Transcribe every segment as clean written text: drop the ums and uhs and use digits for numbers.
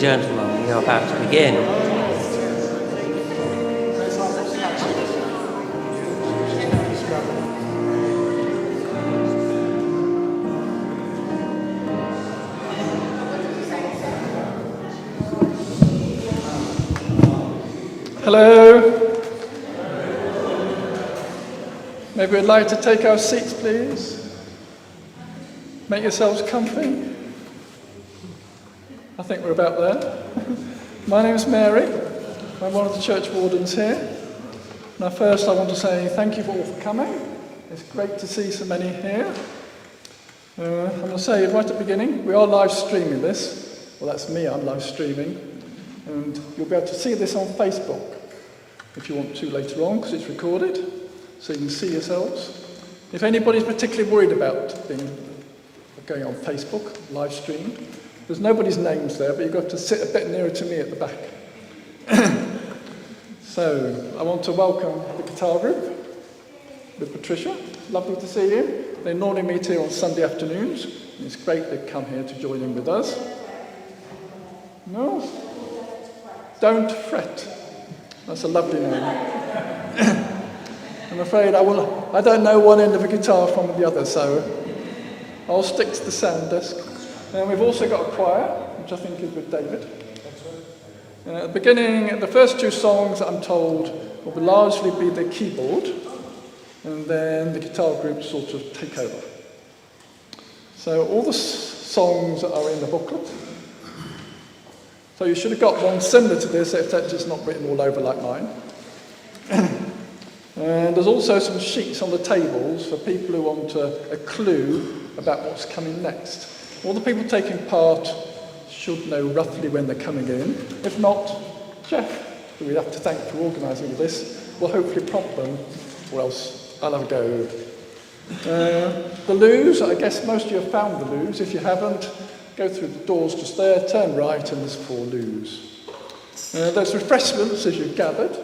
gentlemen, we are about to begin. Hello. Maybe we'd like to take our seats, please. Make yourselves comfy. I think we're about there. My name's Mary. I'm one of the church wardens here. Now first I want to say thank you all for coming. It's great to see so many here. I'm going to say right at the beginning, we are live streaming this. Well, that's me, I'm live streaming. And you'll be able to see this on Facebook if you want to later on, because it's recorded, so you can see yourselves. If anybody's particularly worried about going on Facebook, live stream, there's nobody's names there, but you've got to sit a bit nearer to me at the back. So, I want to welcome the guitar group with Patricia. Lovely to see you. They normally meet here on Sunday afternoons, and it's great they've come here to join in with us. No? Don't Fret. That's a lovely name. I'm afraid I don't know one end of a guitar from the other, so I'll stick to the sound desk. And we've also got a choir, which I think is with David. At the beginning, the first two songs, I'm told, will largely be the keyboard, and then the guitar group sort of take over. So all the songs are in the booklet. So you should have got one similar to this, except it's not written all over like mine. And there's also some sheets on the tables for people who want a clue about what's coming next. All the people taking part should know roughly when they're coming in. If not, Jeff, who we have to thank for organising all this, will hopefully prompt them, or else I'll have a go. The loos, I guess most of you have found the loos. If you haven't, go through the doors just there, turn right, and there's 4 loos. There's refreshments as you've gathered,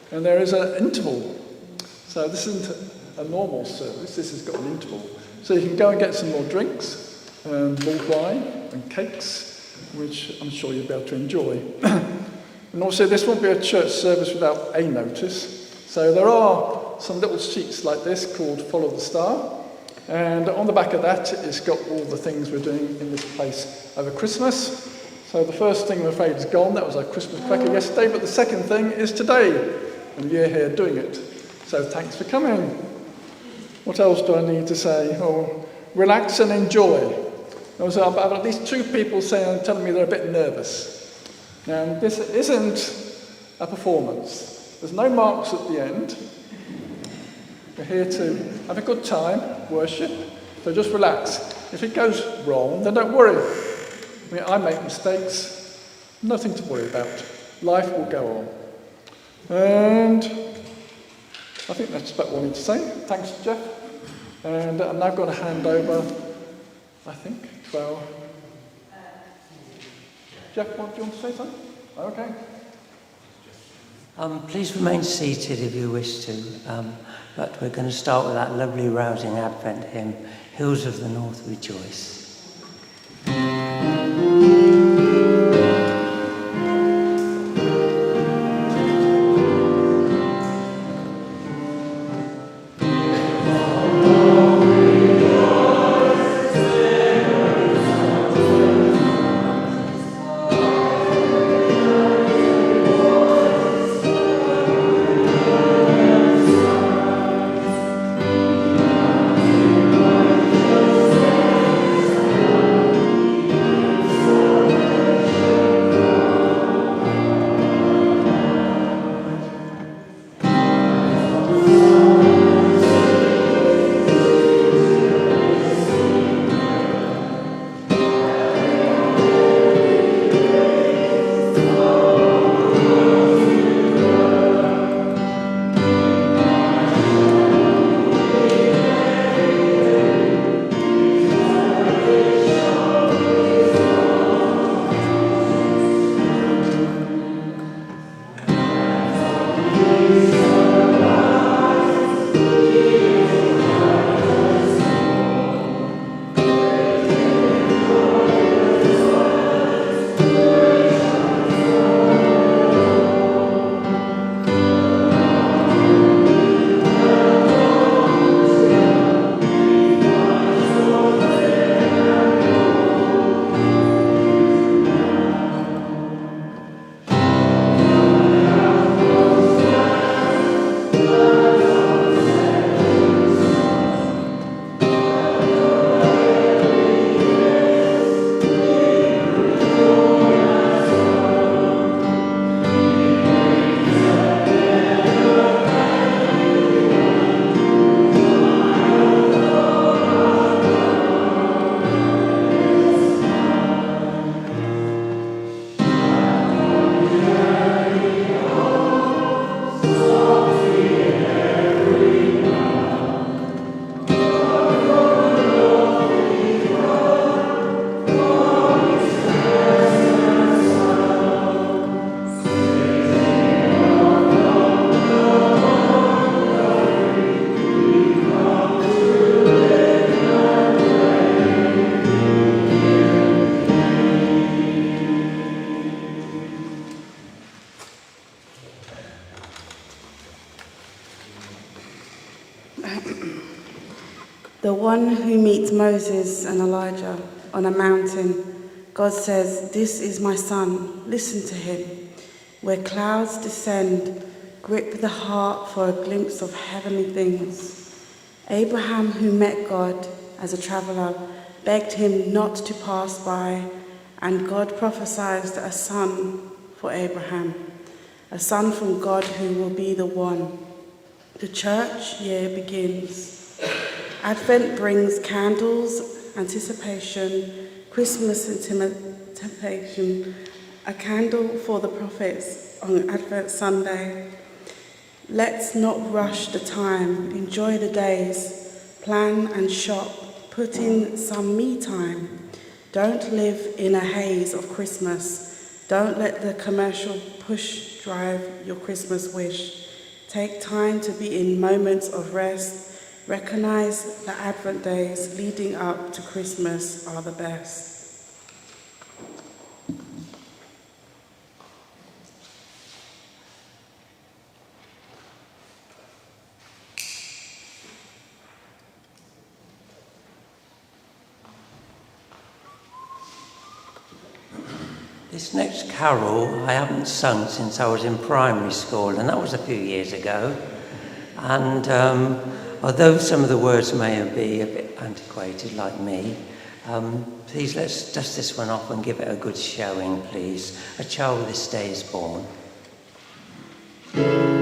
and there is an interval. So this isn't a normal service, this has got an interval. So you can go and get some more drinks, and mulled wine, and cakes, which I'm sure you'll be able to enjoy. And also this won't be a church service without a notice. So there are some little sheets like this called Follow the Star. And on the back of that, it's got all the things we're doing in this place over Christmas. So the first thing, I'm afraid, is gone. That was our Christmas cracker yesterday. But the second thing is today, and you're here doing it. So thanks for coming. What else do I need to say? Oh, relax and enjoy. I've had at least 2 people telling me they're a bit nervous. And this isn't a performance. There's no marks at the end. We're here to have a good time, worship, so just relax. If it goes wrong, then don't worry. I mean, I make mistakes, nothing to worry about. Life will go on. And I think that's about all I need to say. Thanks, Jeff. And I'm now going to hand over, I think, to our... Jeff, do you want to say something? Okay. Please remain seated if you wish to, but we're going to start with that lovely rousing Advent hymn, Hills of the North Rejoice. The one who meets Moses and Elijah on a mountain, God says, "This is my son, listen to him." Where clouds descend, grip the heart for a glimpse of heavenly things. Abraham, who met God as a traveller, begged him not to pass by, and God prophesied a son for Abraham, a son from God who will be the one. The church year begins. Advent brings candles, anticipation, Christmas anticipation, a candle for the prophets on Advent Sunday. Let's not rush the time, enjoy the days, plan and shop, put in some me time. Don't live in a haze of Christmas. Don't let the commercial push drive your Christmas wish. Take time to be in moments of rest. Recognize the Advent days leading up to Christmas are the best. This next carol I haven't sung since I was in primary school, and that was a few years ago. And although some of the words may be a bit antiquated like me, please let's dust this one off and give it a good showing, please. A child this day is born. Amen.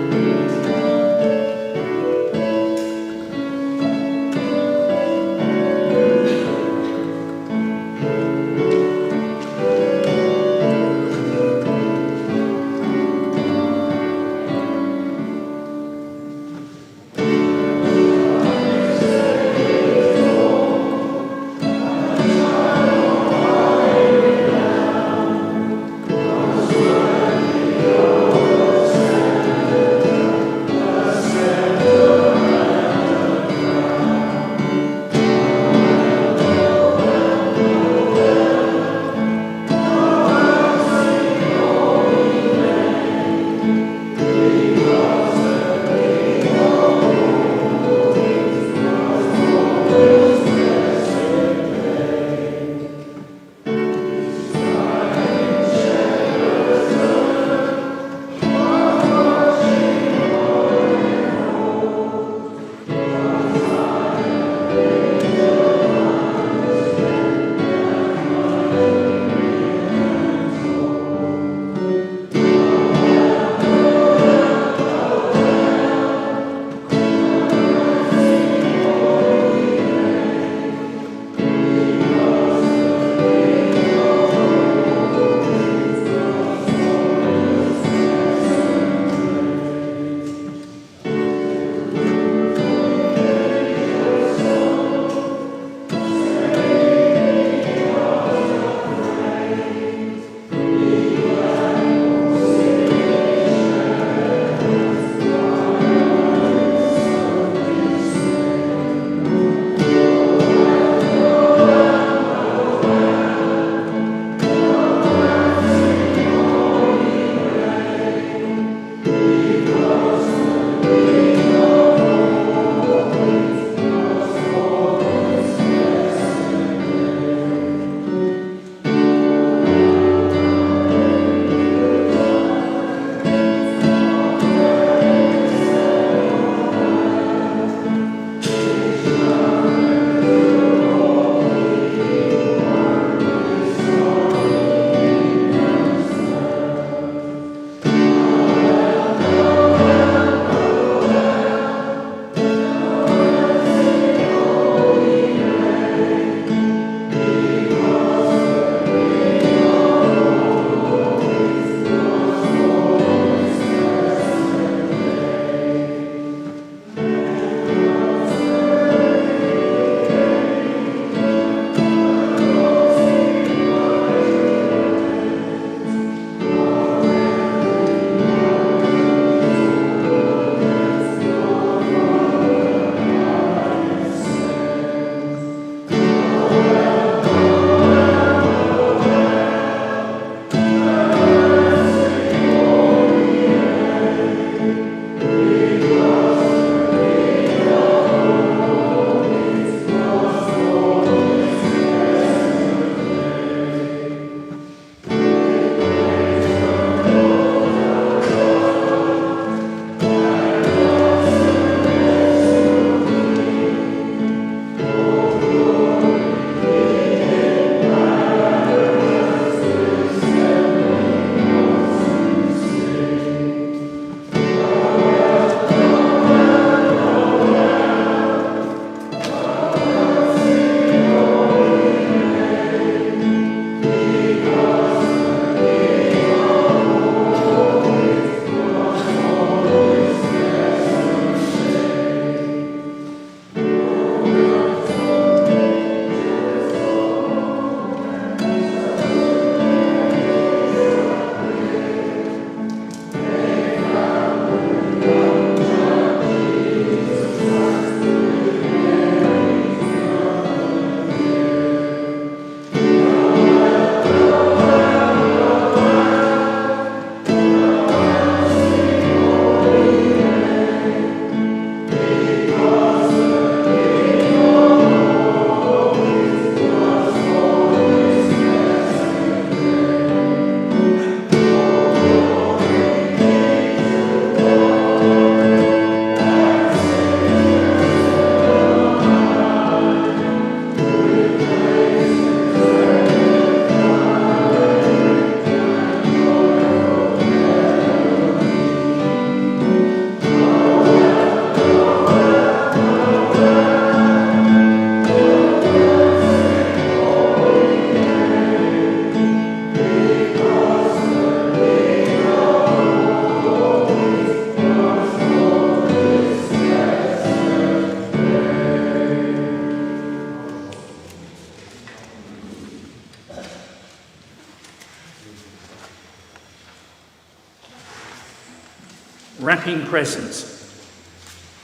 Wrapping presents.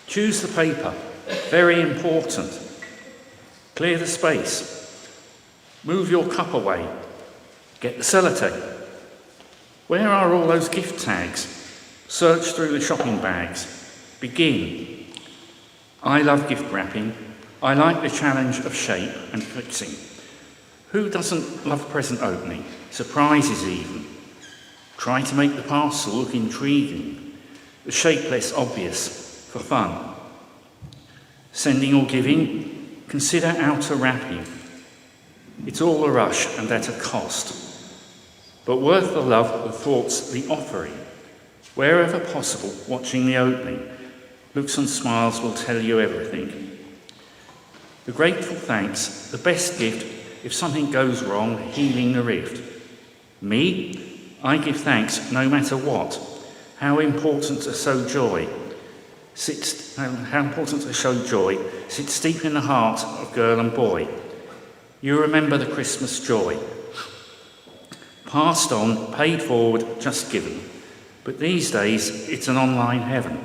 Choose the paper. Very important. Clear the space. Move your cup away. Get the sellotape. Where are all those gift tags? Search through the shopping bags. Begin. I love gift wrapping. I like the challenge of shape and fixing. Who doesn't love present opening? Surprises even. Try to make the parcel look intriguing. The shape less obvious for fun. Sending or giving? Consider outer wrapping. It's all a rush and at a cost. But worth the love, the thoughts, the offering. Wherever possible, watching the opening. Looks and smiles will tell you everything. The grateful thanks, the best gift, if something goes wrong, healing the rift. Me? I give thanks no matter what. How important to show joy. How important to show joy sits deep in the heart of girl and boy. You remember the Christmas joy. Passed on, paid forward, just given. But these days, it's an online heaven.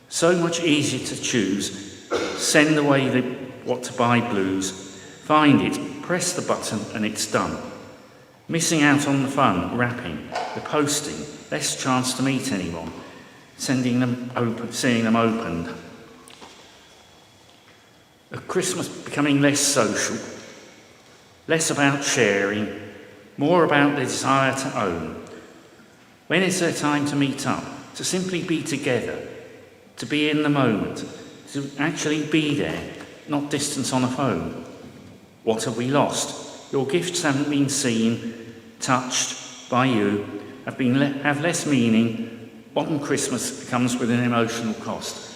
So much easier to choose. Send away the what to buy blues. Find it, press the button, and it's done. Missing out on the fun, wrapping, the posting, less chance to meet anyone, seeing them opened. A Christmas becoming less social, less about sharing, more about the desire to own. When is there time to meet up, to simply be together, to be in the moment, to actually be there, not distance on a phone? What have we lost? Your gifts haven't been seen, touched by you, have less meaning. Modern Christmas comes with an emotional cost.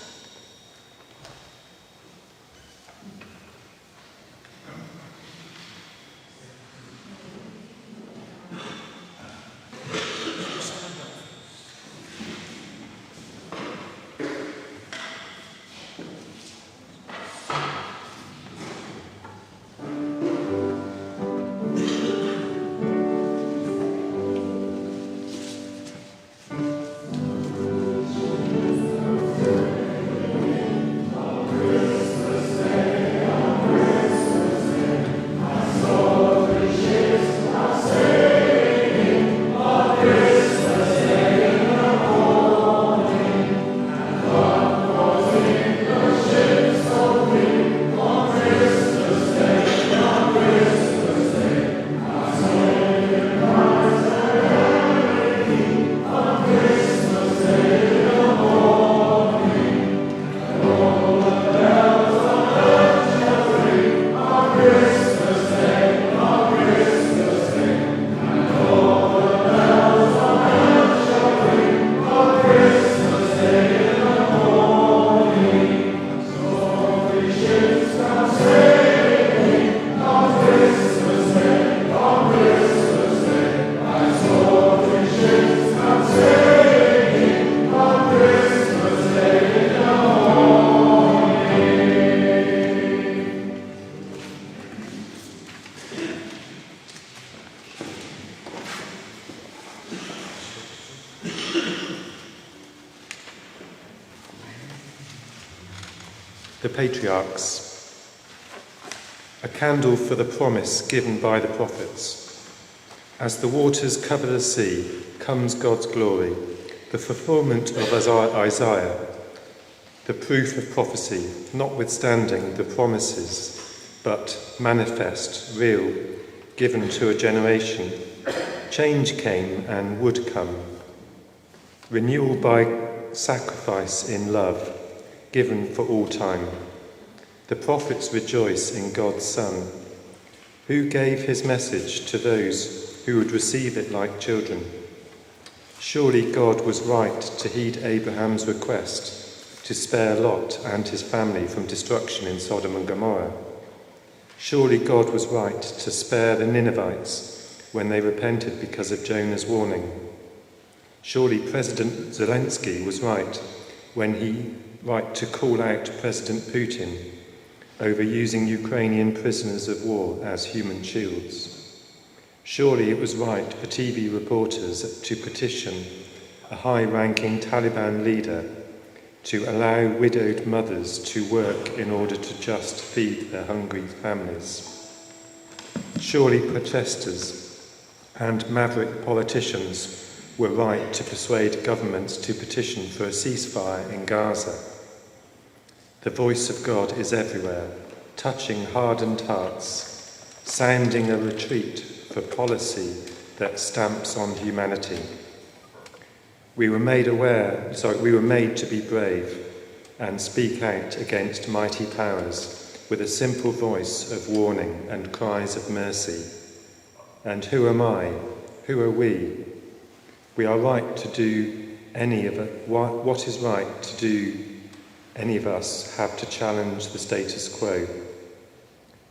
The Patriarchs. A candle for the promise given by the prophets. As the waters cover the sea, comes God's glory, the fulfillment of Isaiah, the proof of prophecy, notwithstanding the promises, but manifest, real, given to a generation. Change came and would come. Renewal by sacrifice in love, given for all time. The prophets rejoice in God's Son, who gave his message to those who would receive it like children. Surely God was right to heed Abraham's request to spare Lot and his family from destruction in Sodom and Gomorrah. Surely God was right to spare the Ninevites when they repented because of Jonah's warning. Surely President Zelensky was right to call out President Putin over using Ukrainian prisoners of war as human shields. Surely it was right for TV reporters to petition a high-ranking Taliban leader, to allow widowed mothers to work in order to just feed their hungry families. Surely protesters and maverick politicians were right to persuade governments to petition for a ceasefire in Gaza. The voice of God is everywhere, touching hardened hearts, sounding a retreat for policy that stamps on humanity. We were made to be brave and speak out against mighty powers with a simple voice of warning and cries of mercy. And who am I? Who are we? We are right to do any of it. What is right to do? Any of us have to challenge the status quo.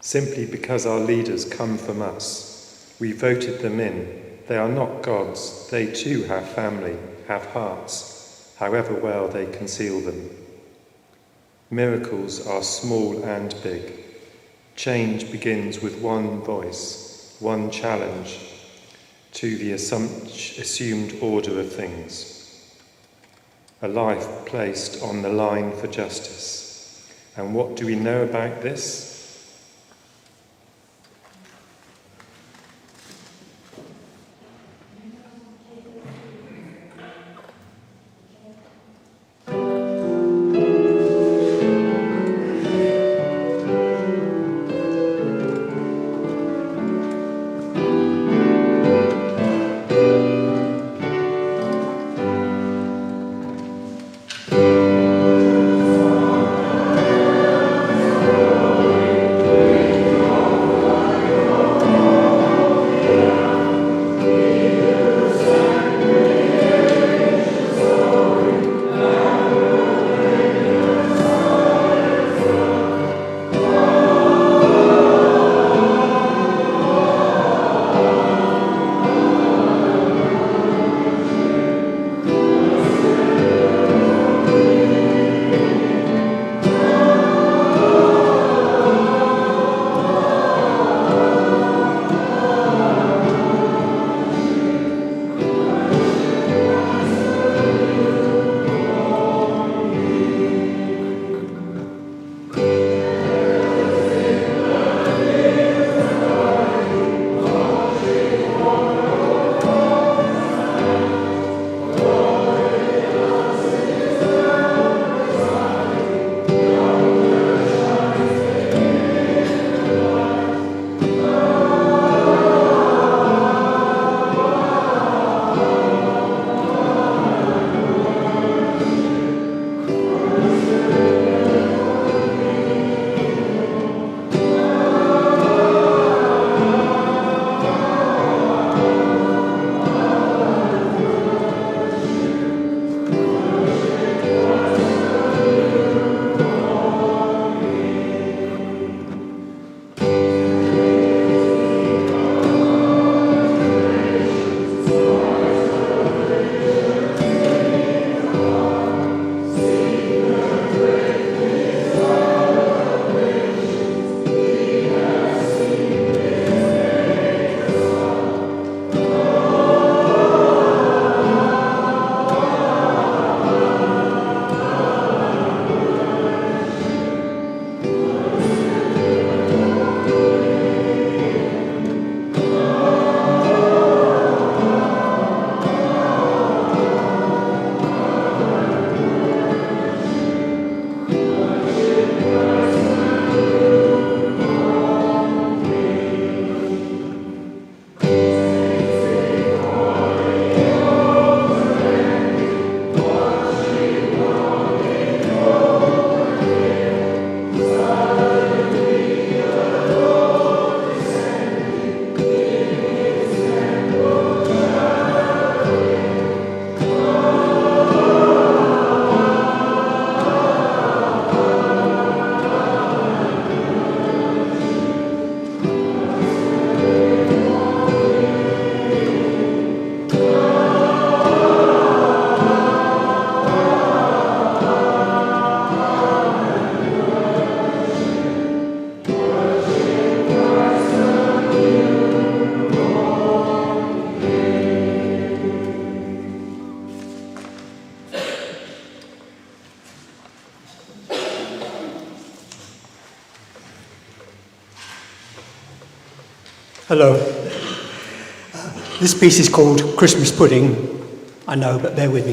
Simply because our leaders come from us, we voted them in. They are not gods. They too have family, have hearts, however well they conceal them. Miracles are small and big. Change begins with one voice, one challenge to the assumed order of things. A life placed on the line for justice. And what do we know about this? Hello. This piece is called Christmas Pudding. I know, but bear with me.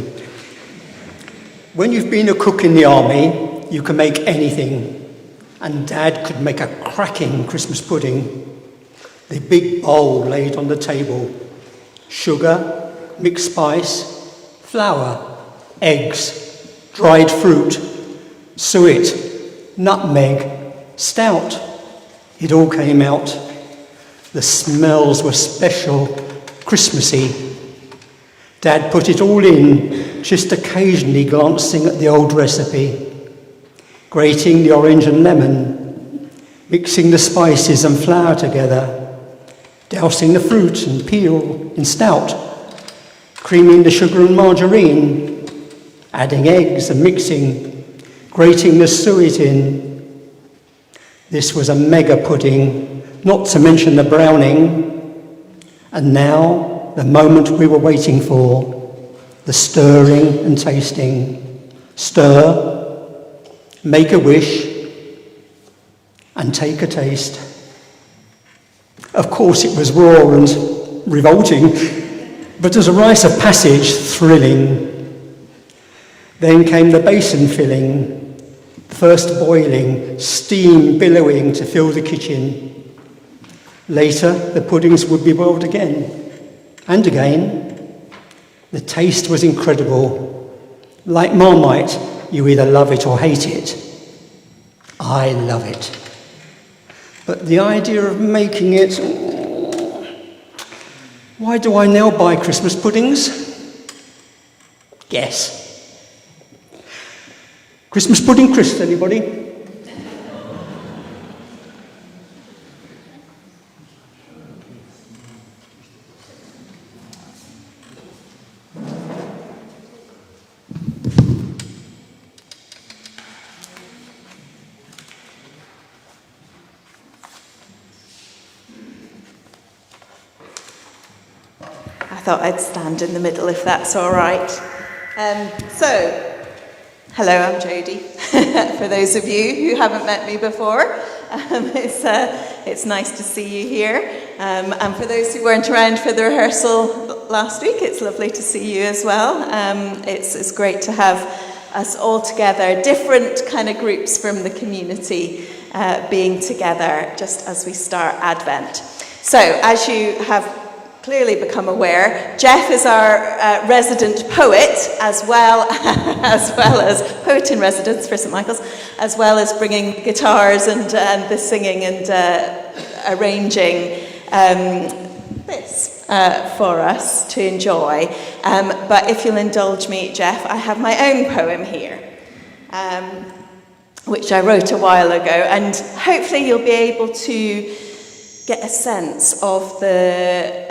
When you've been a cook in the army, you can make anything. And Dad could make a cracking Christmas pudding. The big bowl laid on the table. Sugar, mixed spice, flour, eggs, dried fruit, suet, nutmeg, stout. It all came out. The smells were special, Christmassy. Dad put it all in, just occasionally glancing at the old recipe. Grating the orange and lemon, mixing the spices and flour together, dousing the fruit and peel in stout, creaming the sugar and margarine, adding eggs and mixing, grating the suet in. This was a mega pudding, not to mention the browning. And now, the moment we were waiting for, the stirring and tasting. Stir, make a wish, and take a taste. Of course, it was raw and revolting, but as a rite of passage, thrilling. Then came the basin filling, first boiling, steam billowing to fill the kitchen. Later, the puddings would be boiled again, and again. The taste was incredible. Like Marmite, you either love it or hate it. I love it. But the idea of making it... Why do I now buy Christmas puddings? Guess. Christmas pudding crisps, anybody? I thought I'd stand in the middle if that's all right. Hello, I'm Jodie. For those of you who haven't met me before, it's nice to see you here. And for those who weren't around for the rehearsal last week, it's lovely to see you as well. It's great to have us all together, different kind of groups from the community being together just as we start Advent. So, as you have clearly become aware, Jeff is our resident poet, as well as poet in residence for St Michael's, as well as bringing guitars and the singing and arranging this for us to enjoy. But if you'll indulge me, Jeff, I have my own poem here, which I wrote a while ago, and hopefully you'll be able to get a sense of the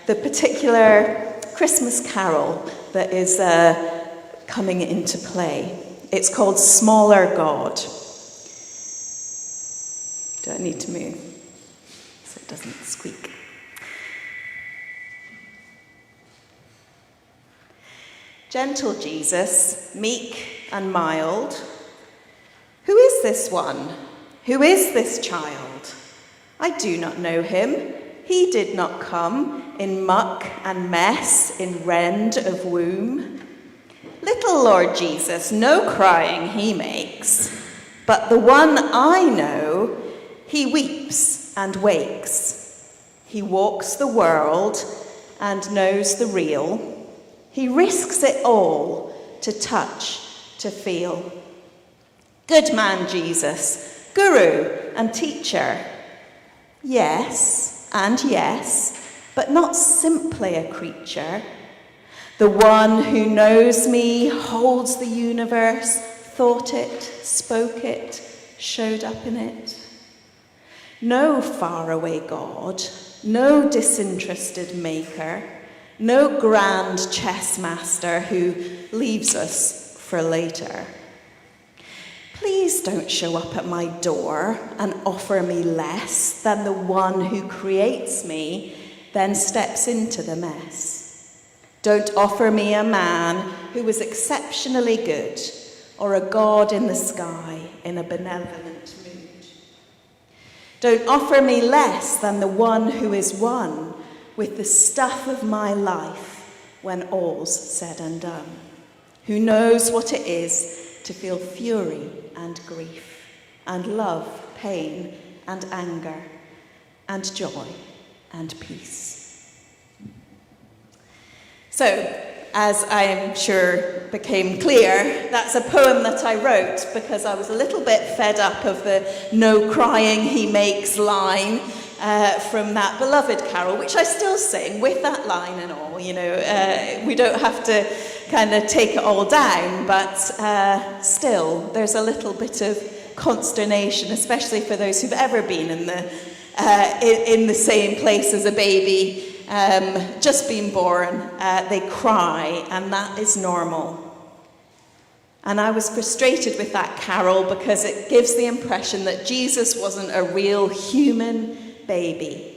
particular Christmas carol that is coming into play. It's called Smaller God. Do I need to move so it doesn't squeak? Gentle Jesus, meek and mild, who is this one? Who is this child? I do not know him. He did not come in muck and mess, in rend of womb. Little Lord Jesus, no crying he makes, but the one I know, he weeps and wakes. He walks the world and knows the real. He risks it all to touch, to feel. Good man Jesus, guru and teacher. Yes, and yes, but not simply a creature. The one who knows me, holds the universe, thought it, spoke it, showed up in it. No faraway God, no disinterested maker, no grand chess master who leaves us for later. Please don't show up at my door and offer me less than the one who creates me, then steps into the mess. Don't offer me a man who was exceptionally good, or a God in the sky in a benevolent mood. Don't offer me less than the one who is one with the stuff of my life when all's said and done, who knows what it is to feel fury and grief, and love, pain and anger, and joy and peace. So, as I am sure became clear, that's a poem that I wrote because I was a little bit fed up of the "no crying he makes" line from that beloved carol, which I still sing with that line and all. We don't have to kind of take it all down, but still, there's a little bit of consternation, especially for those who've ever been in the same place as a baby. Just being born, they cry, and that is normal. And I was frustrated with that carol because it gives the impression that Jesus wasn't a real human baby,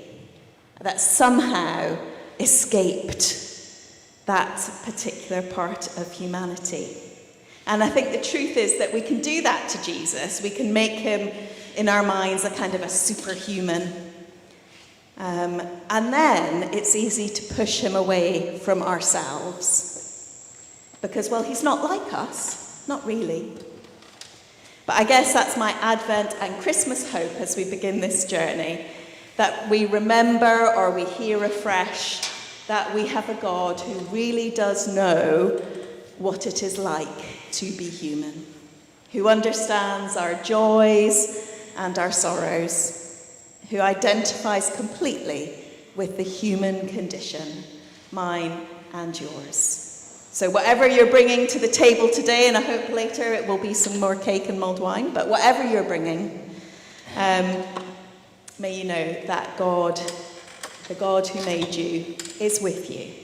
that somehow escaped that particular part of humanity. And I think the truth is that we can do that to Jesus. We can make him, in our minds, a kind of a superhuman. And then it's easy to push him away from ourselves. Because, well, he's not like us. Not really. But I guess that's my Advent and Christmas hope as we begin this journey, that we remember or we hear afresh that we have a God who really does know what it is like to be human, who understands our joys and our sorrows, who identifies completely with the human condition, mine and yours. So whatever you're bringing to the table today, and I hope later it will be some more cake and mulled wine, but whatever you're bringing, may you know that God, the God who made you, is with you.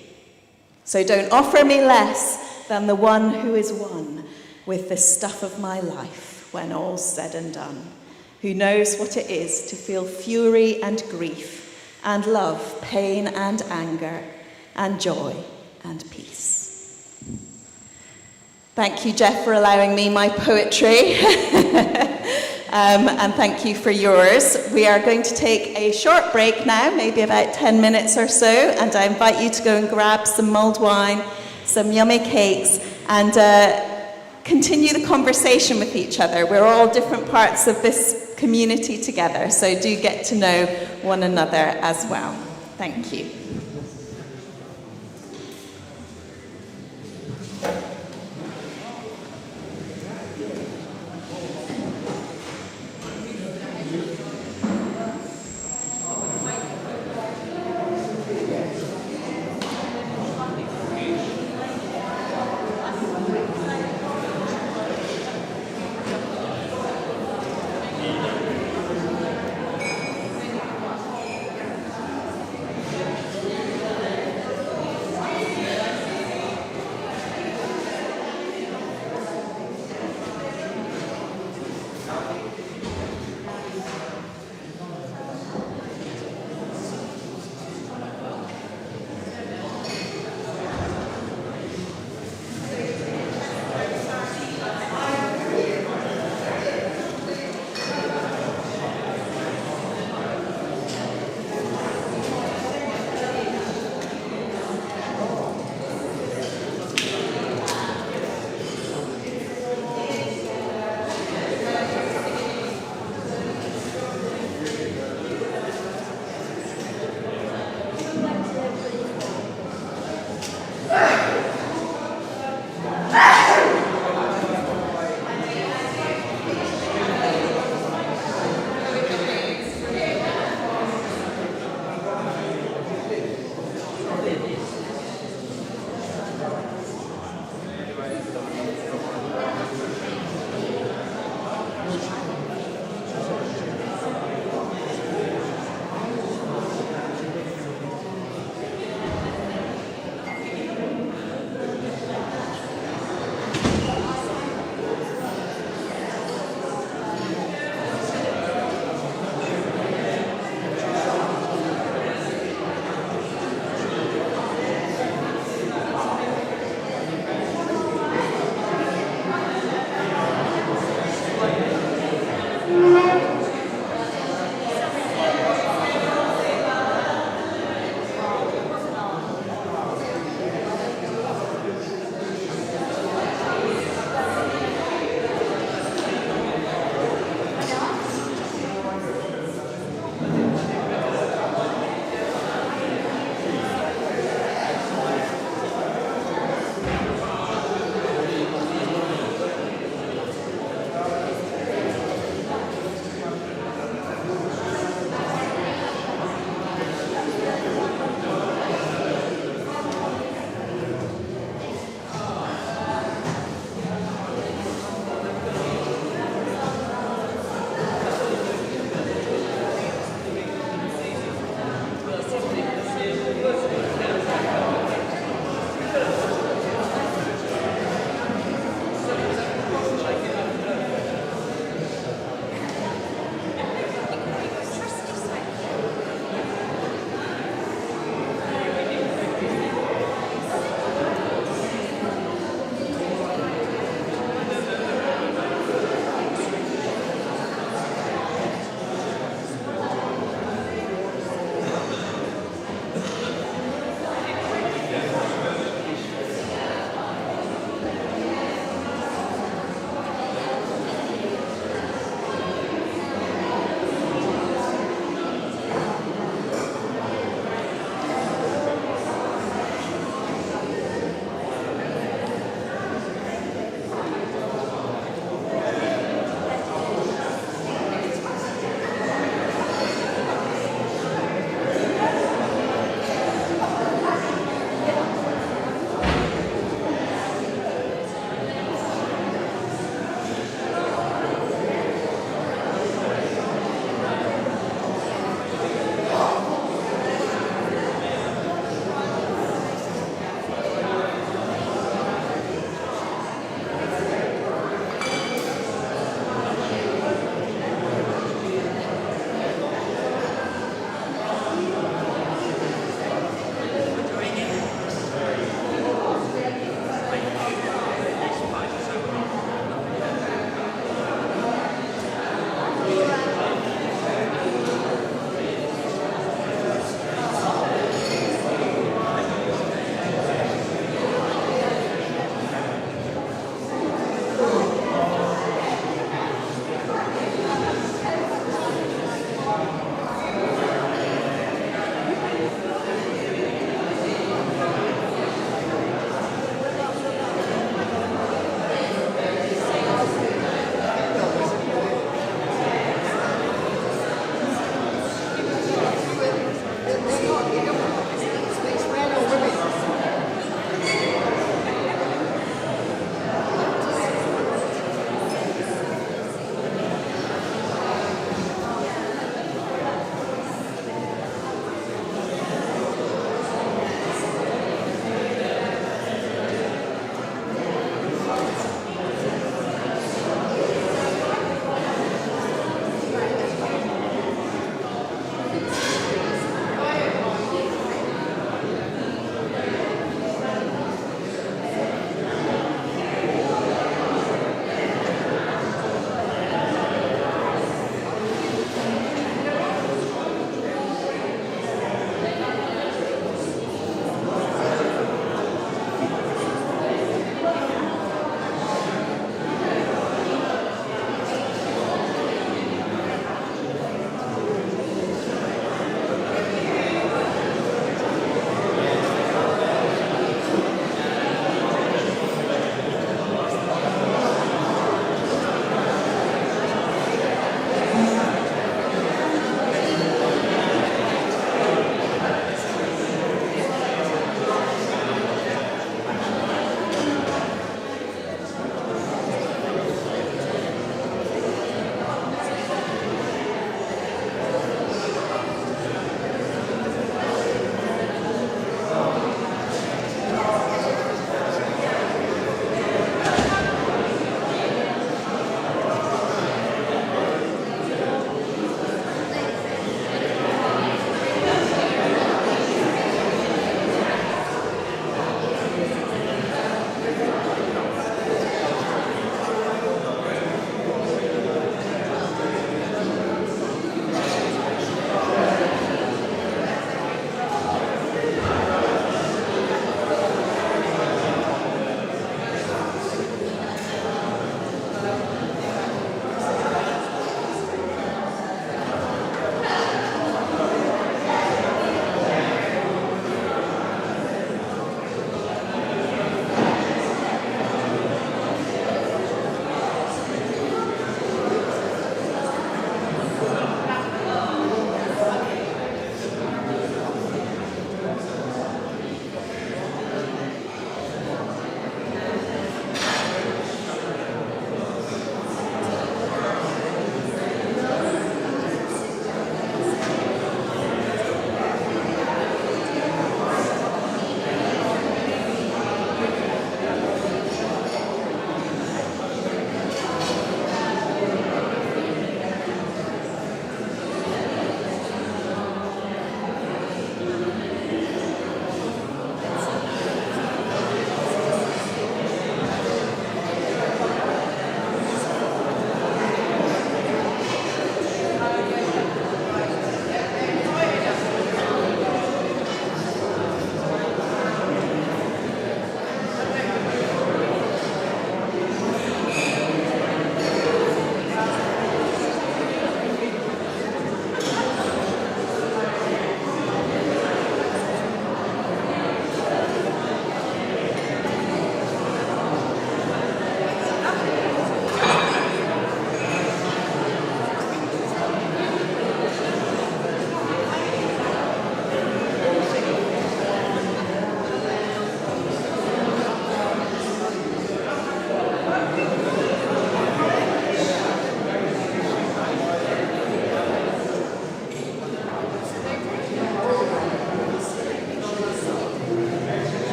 So don't offer me less than the one who is one with the stuff of my life when all's said and done, who knows what it is to feel fury and grief, and love, pain and anger, and joy and peace. Thank you, Jeff, for allowing me my poetry. And thank you for yours. We are going to take a short break now, maybe about 10 minutes or so, and I invite you to go and grab some mulled wine, some yummy cakes, and continue the conversation with each other. We're all different parts of this community together, so do get to know one another as well. Thank you.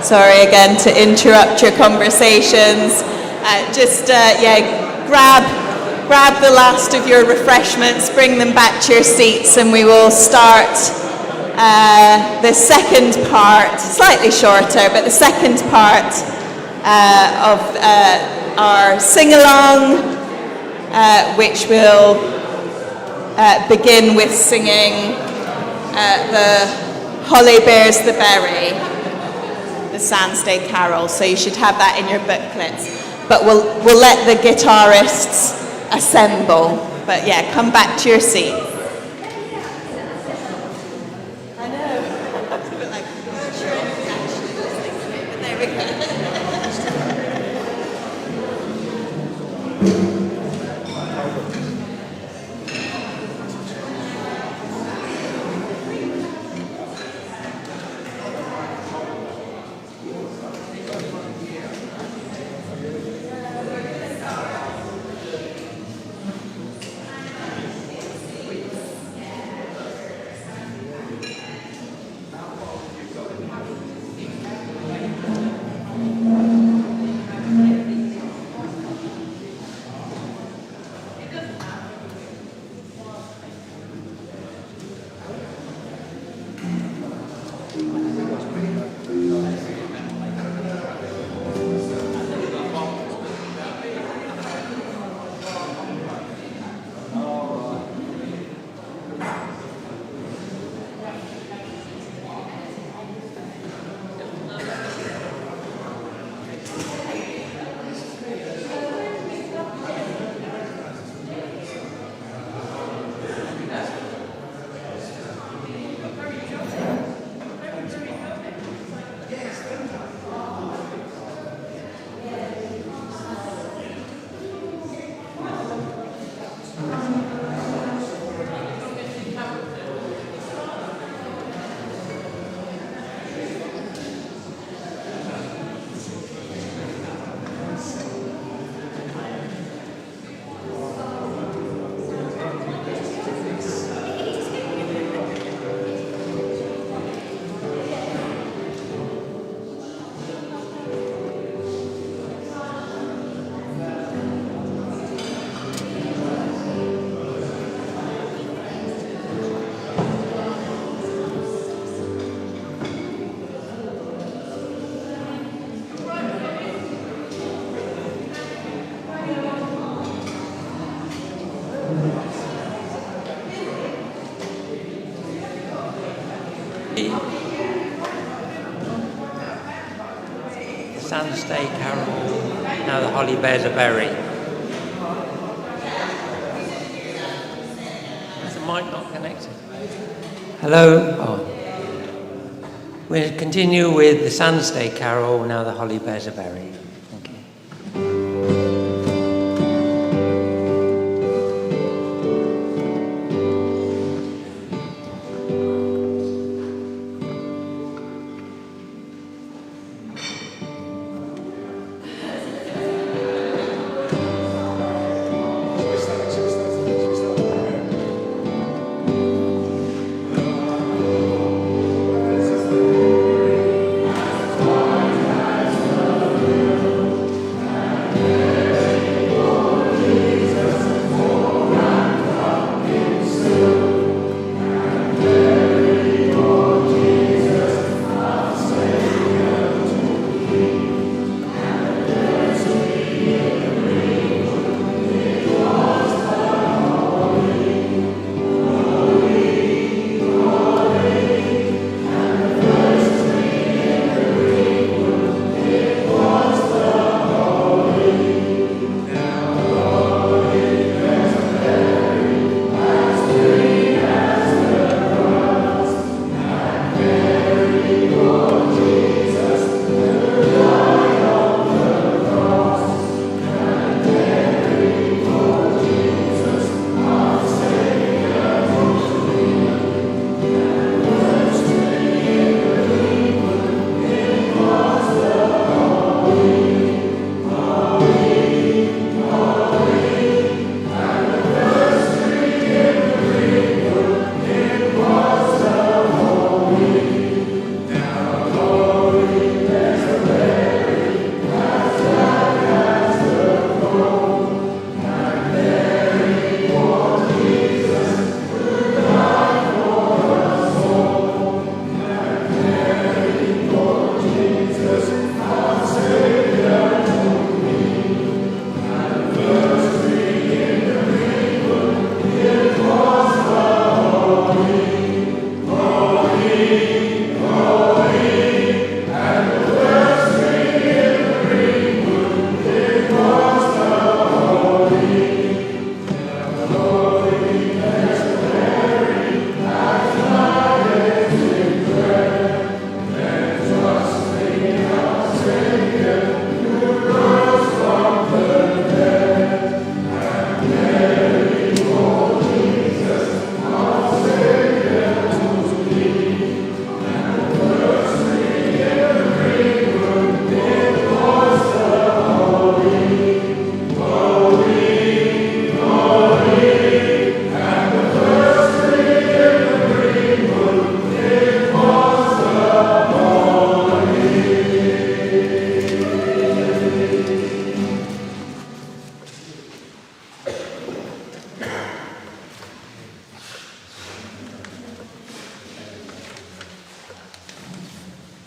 Sorry again to interrupt your conversations. Grab the last of your refreshments, bring them back to your seats, and we will start the second part, slightly shorter, but the second part of our sing-along, which will begin with singing the Holly Bears the Berry, the Sandsday Carol. So you should have that in your booklets. But we'll let the guitarists assemble. But yeah, come back to your seat. I know. It's a bit like virtual actually listening to it, but there we go. Day Carol, Now the Holly Bears a Berry. Is the mic not connected? Hello? Oh. We'll continue with the Sans Day Carol, Now the Holly Bears a Berry. Thank you.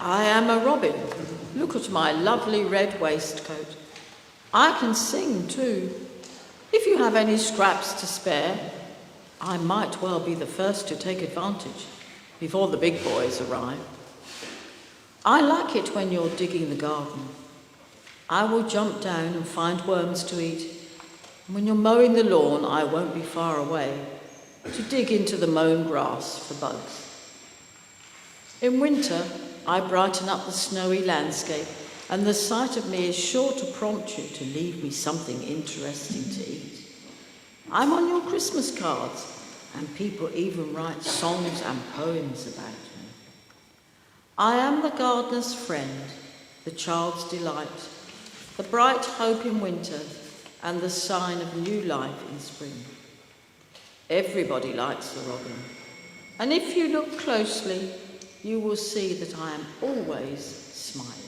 I am a robin. Look at my lovely red waistcoat. I can sing too. If you have any scraps to spare, I might well be the first to take advantage before the big boys arrive. I like it when you're digging the garden. I will jump down and find worms to eat. And when you're mowing the lawn, I won't be far away to dig into the mown grass for bugs. In winter, I brighten up the snowy landscape, and the sight of me is sure to prompt you to leave me something interesting to eat. I'm on your Christmas cards, and people even write songs and poems about me. I am the gardener's friend, the child's delight, the bright hope in winter, and the sign of new life in spring. Everybody likes the robin, and if you look closely, you will see that I am always smiling.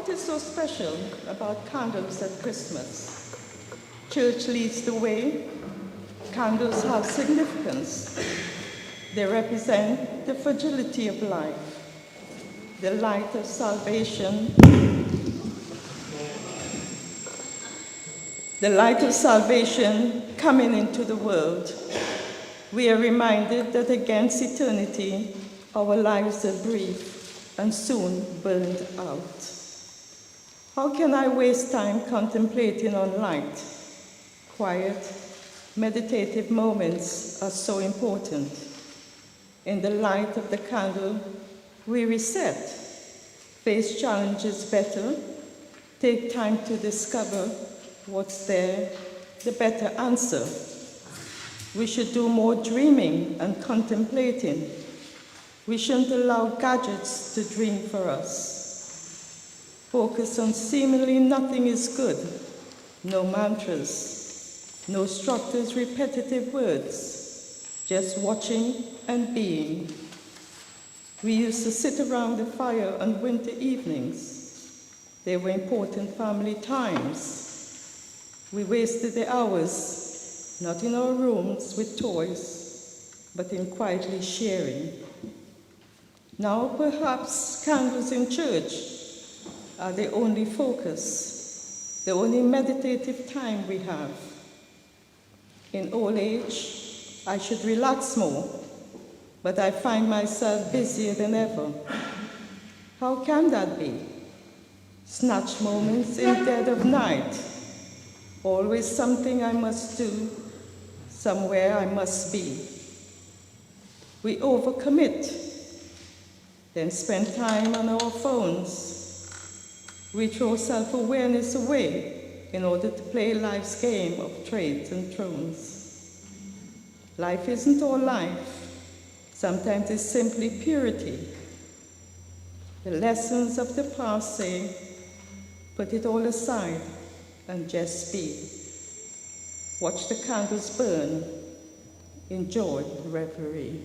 What is so special about candles at Christmas? Church leads the way. Candles have significance. They represent the fragility of life, the light of salvation, coming into the world. We are reminded that against eternity, our lives are brief and soon burned out. How can I waste time contemplating on light? Quiet, meditative moments are so important. In the light of the candle, we reset, face challenges better, take time to discover what's there, the better answer. We should do more dreaming and contemplating. We shouldn't allow gadgets to dream for us. Focus on seemingly nothing is good. No mantras, no structures, repetitive words, just watching and being. We used to sit around the fire on winter evenings. They were important family times. We wasted the hours, not in our rooms with toys, but in quietly sharing. Now perhaps candles in church are the only focus, the only meditative time we have. In old age, I should relax more, but I find myself busier than ever. How can that be? Snatch moments in dead of night. Always something I must do, somewhere I must be. We overcommit, then spend time on our phones. We throw self-awareness away in order to play life's game of trades and thrones. Life isn't all life. Sometimes it's simply purity. The lessons of the past say, put it all aside and just be. Watch the candles burn. Enjoy the reverie.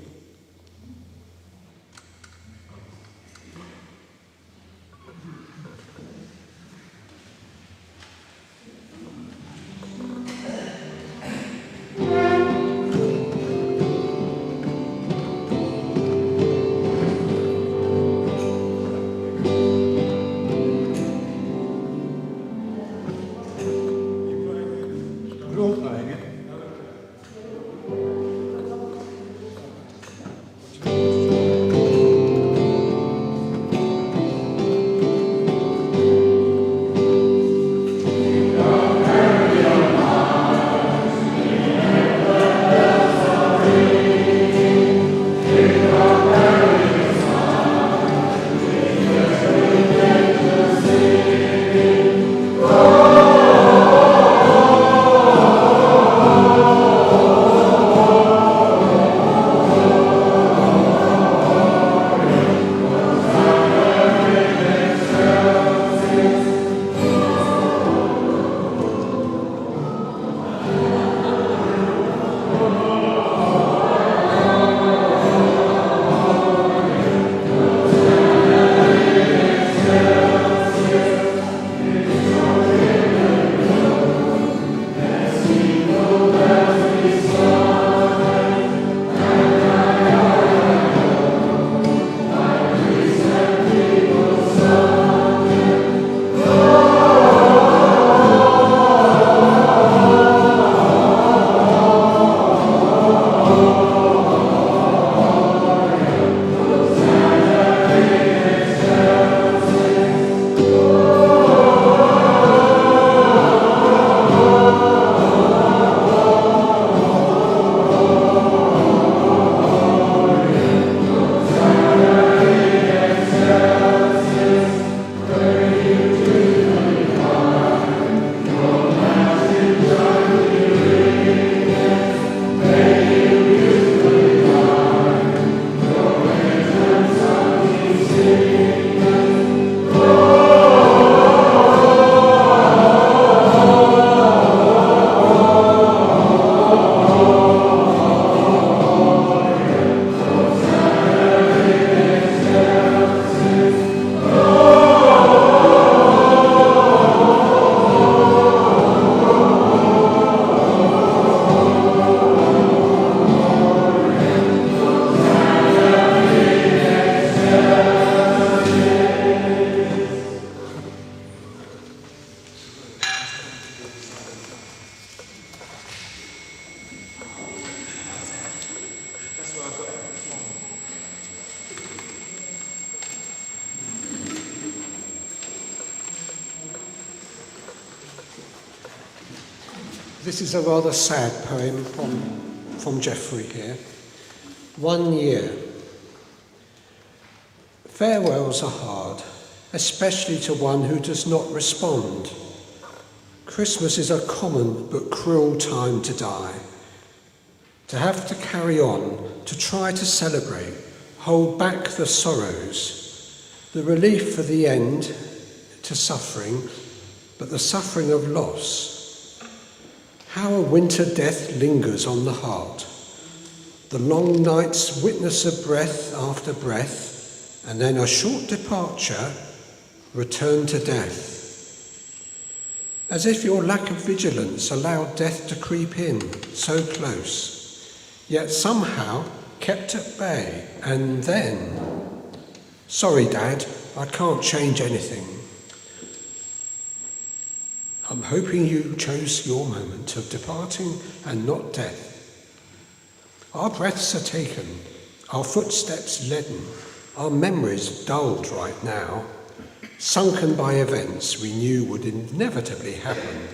This is a rather sad poem from Geoffrey here. 1 year. Farewells are hard, especially to one who does not respond. Christmas is a common but cruel time to die. To have to carry on, to try to celebrate, hold back the sorrows, the relief for the end to suffering, but the suffering of loss. How a winter death lingers on the heart. The long night's witness of breath after breath, and then a short departure, return to death. As if your lack of vigilance allowed death to creep in so close, yet somehow kept at bay, and then, sorry Dad, I can't change anything. I'm hoping you chose your moment of departing and not death. Our breaths are taken, our footsteps leaden, our memories dulled right now, sunken by events we knew would inevitably happen.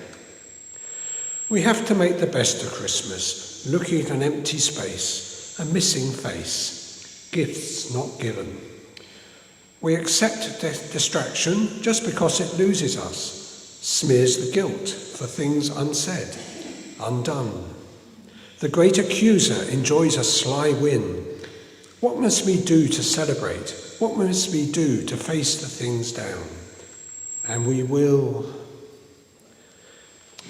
We have to make the best of Christmas, looking at an empty space, a missing face, gifts not given. We accept distraction just because it loses us, smears the guilt for things unsaid, undone. The great accuser enjoys a sly win. What must we do to celebrate? What must we do to face the things down? And we will.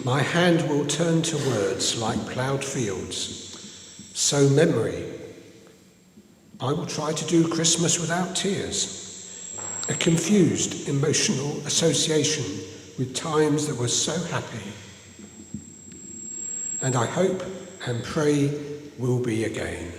My hand will turn to words like ploughed fields. So memory. I will try to do Christmas without tears. A confused, emotional association with times that were so happy. And I hope and pray will be again.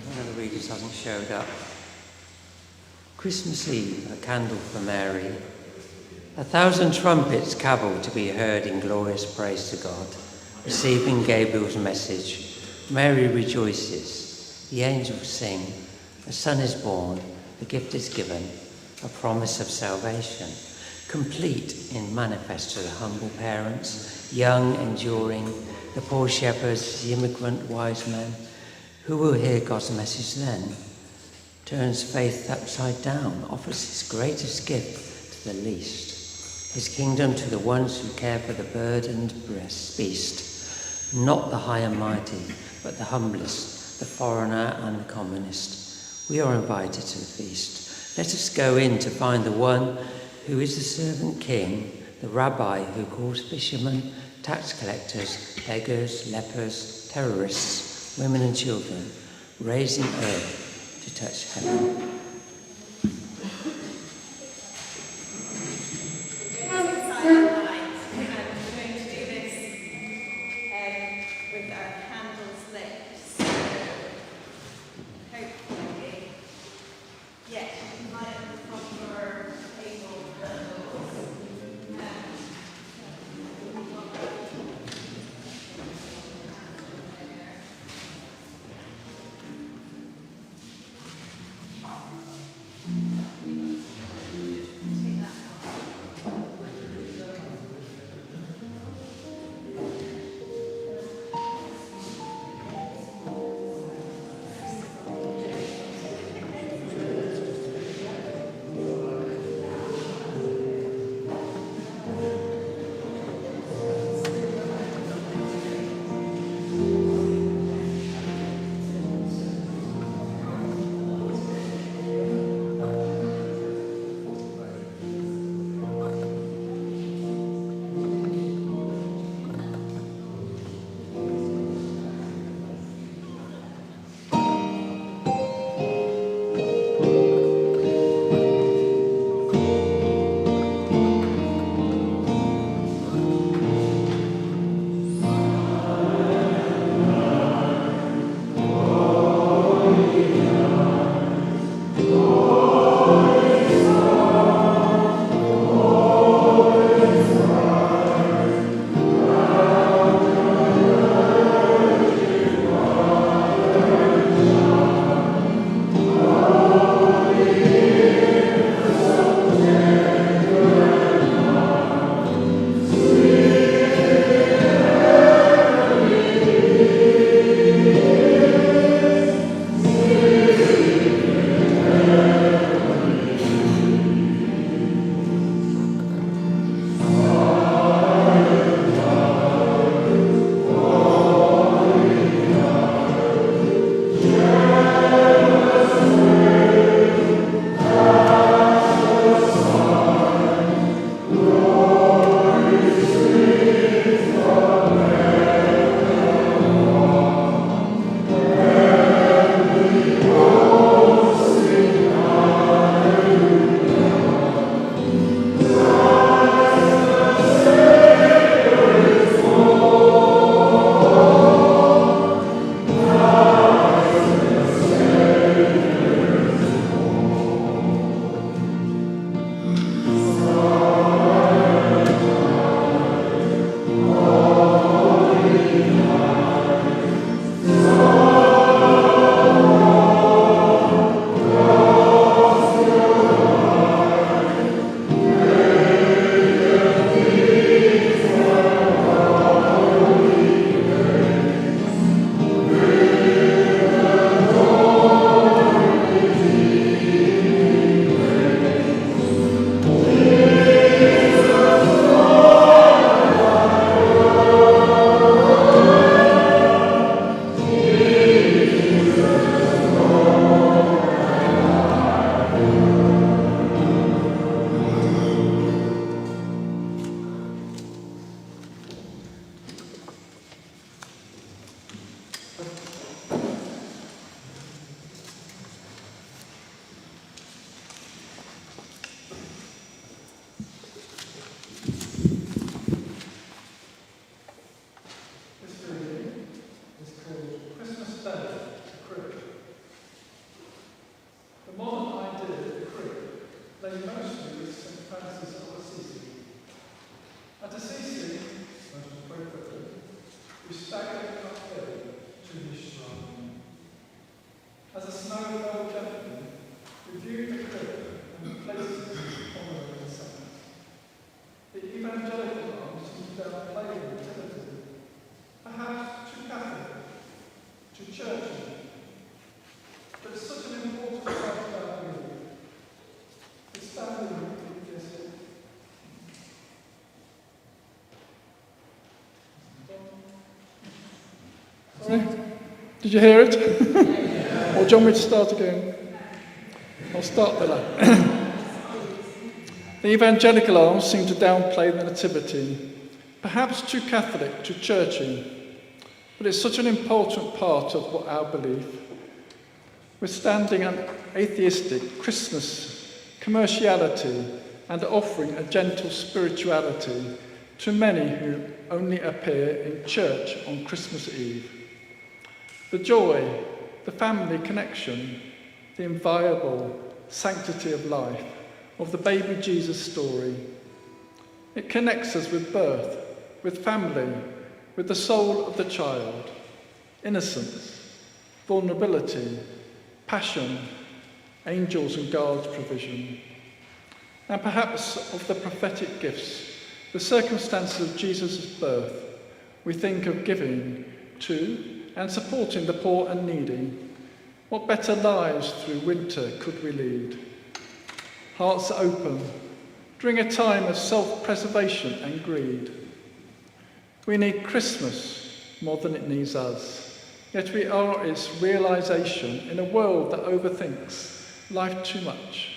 One of the readers hasn't showed up. Christmas Eve, a candle for Mary. 1,000 trumpets cavel to be heard in glorious praise to God. Receiving Gabriel's message, Mary rejoices. The angels sing. A son is born, the gift is given, a promise of salvation. Complete in manifest to the humble parents, young, enduring, the poor shepherds, the immigrant wise men. Who will hear God's message then? Turns faith upside down, offers his greatest gift to the least. His kingdom to the ones who care for the burdened beast. Not the high and mighty, but the humblest, the foreigner and the commonest. We are invited to the feast. Let us go in to find the one who is the servant king, the rabbi who calls fishermen, tax collectors, beggars, lepers, terrorists, women and children, raising earth to touch heaven. Sorry? Did you hear it? Or do you want me to start again? I'll start there. The evangelical arms seem to downplay the nativity, perhaps too Catholic, too churchy, but it's such an important part of our belief. Withstanding an atheistic Christmas commerciality and offering a gentle spirituality to many who only appear in church on Christmas Eve. The joy, the family connection, the inviolable sanctity of life, of the baby Jesus story. It connects us with birth, with family, with the soul of the child, innocence, vulnerability, passion, angels and God's provision. And perhaps of the prophetic gifts, the circumstances of Jesus' birth, we think of giving to and supporting the poor and needy. What better lives through winter could we lead? Hearts open, during a time of self-preservation and greed. We need Christmas more than it needs us, yet we are its realisation in a world that overthinks life too much,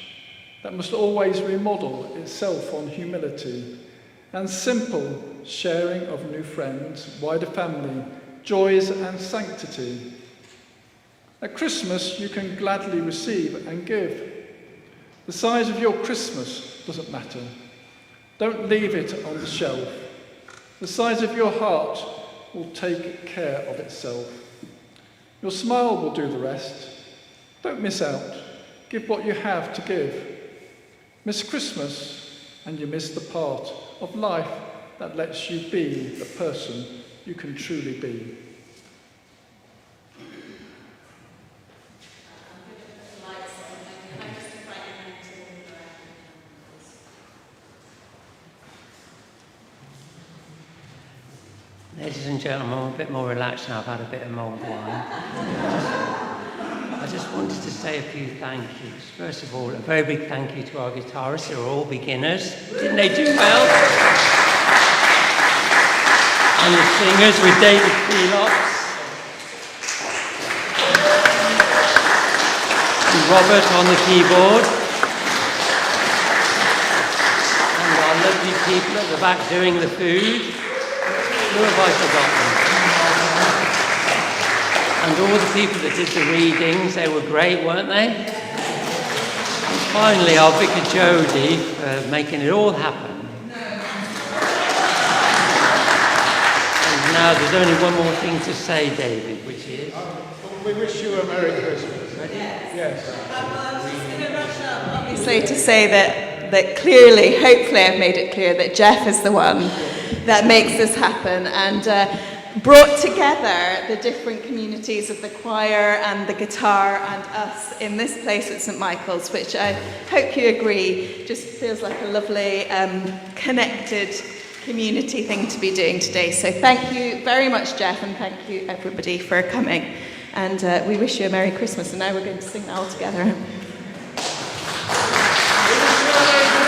that must always remodel itself on humility and simple sharing of new friends, wider family, joys and sanctity. At Christmas you can gladly receive and give. The size of your Christmas doesn't matter. Don't leave it on the shelf. The size of your heart will take care of itself. Your smile will do the rest. Don't miss out. Give what you have to give. Miss Christmas and you miss the part of life that lets you be the person you can truly be. Ladies and gentlemen, I'm a bit more relaxed now. I've had a bit of mulled wine. I just wanted to say a few thank yous. First of all, a very big thank you to our guitarists who are all beginners. Didn't they do well? And the singers with David Feelox. And Robert on the keyboard. And our lovely people at the back doing the food. Who have I forgotten? And all the people that did the readings, they were great, weren't they? And finally, our vicar Jodie for making it all happen. And now there's only one more thing to say, David, which is... We wish you a Merry Christmas. Ready? Yes. I'm just going to rush up, obviously, to say that clearly, hopefully I've made it clear that Jeff is the one that makes this happen and brought together the different communities of the choir and the guitar and us in this place at St Michael's, which I hope you agree just feels like a lovely connected community thing to be doing today. So thank you very much, Jeff, and thank you everybody for coming. And we wish you a Merry Christmas. And now we're going to sing that all together. We wish you a Merry Christmas.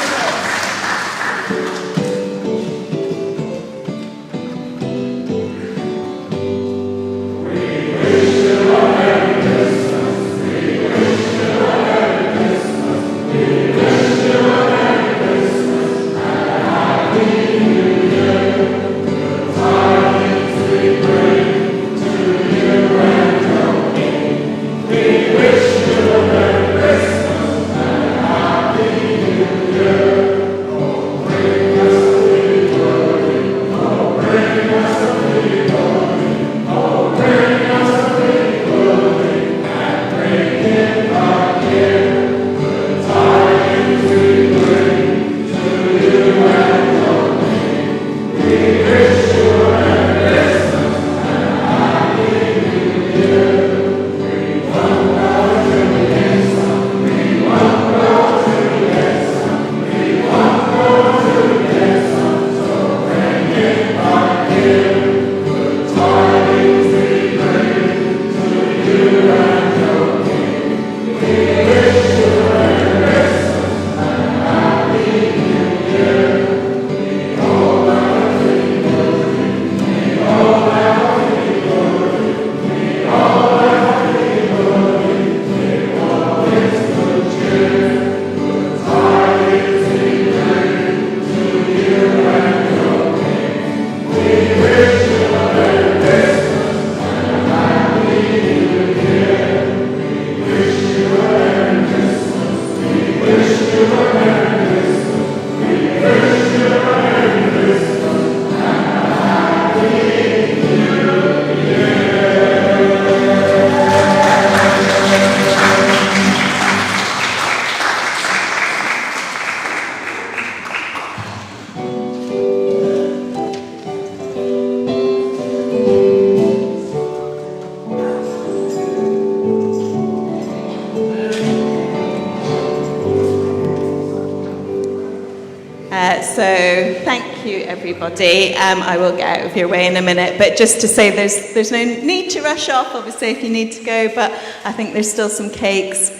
everybody. I will get out of your way in a minute, but just to say there's no need to rush off, obviously, if you need to go, but I think there's still some cakes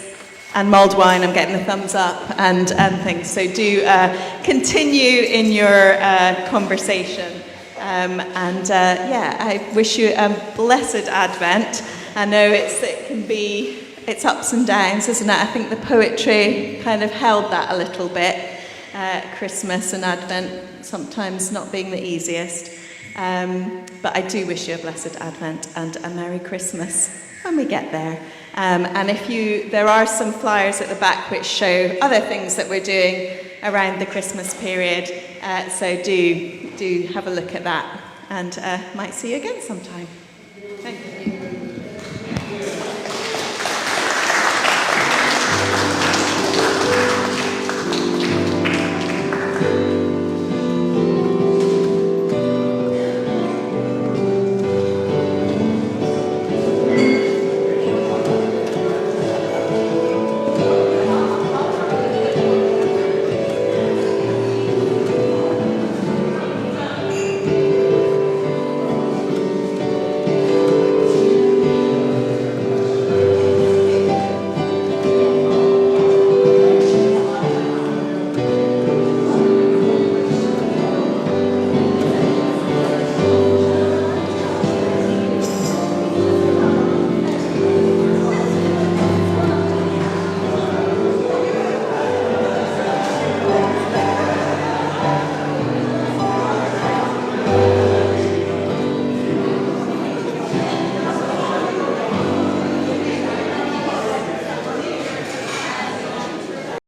and mulled wine. I'm getting the thumbs up and things. So do continue in your conversation. I wish you a blessed Advent. I know it's ups and downs, isn't it? I think the poetry kind of held that a little bit. Christmas and Advent sometimes not being the easiest. But I do wish you a blessed Advent and a Merry Christmas when we get there. And there are some flyers at the back which show other things that we're doing around the Christmas period. So do have a look at that, and might see you again sometime.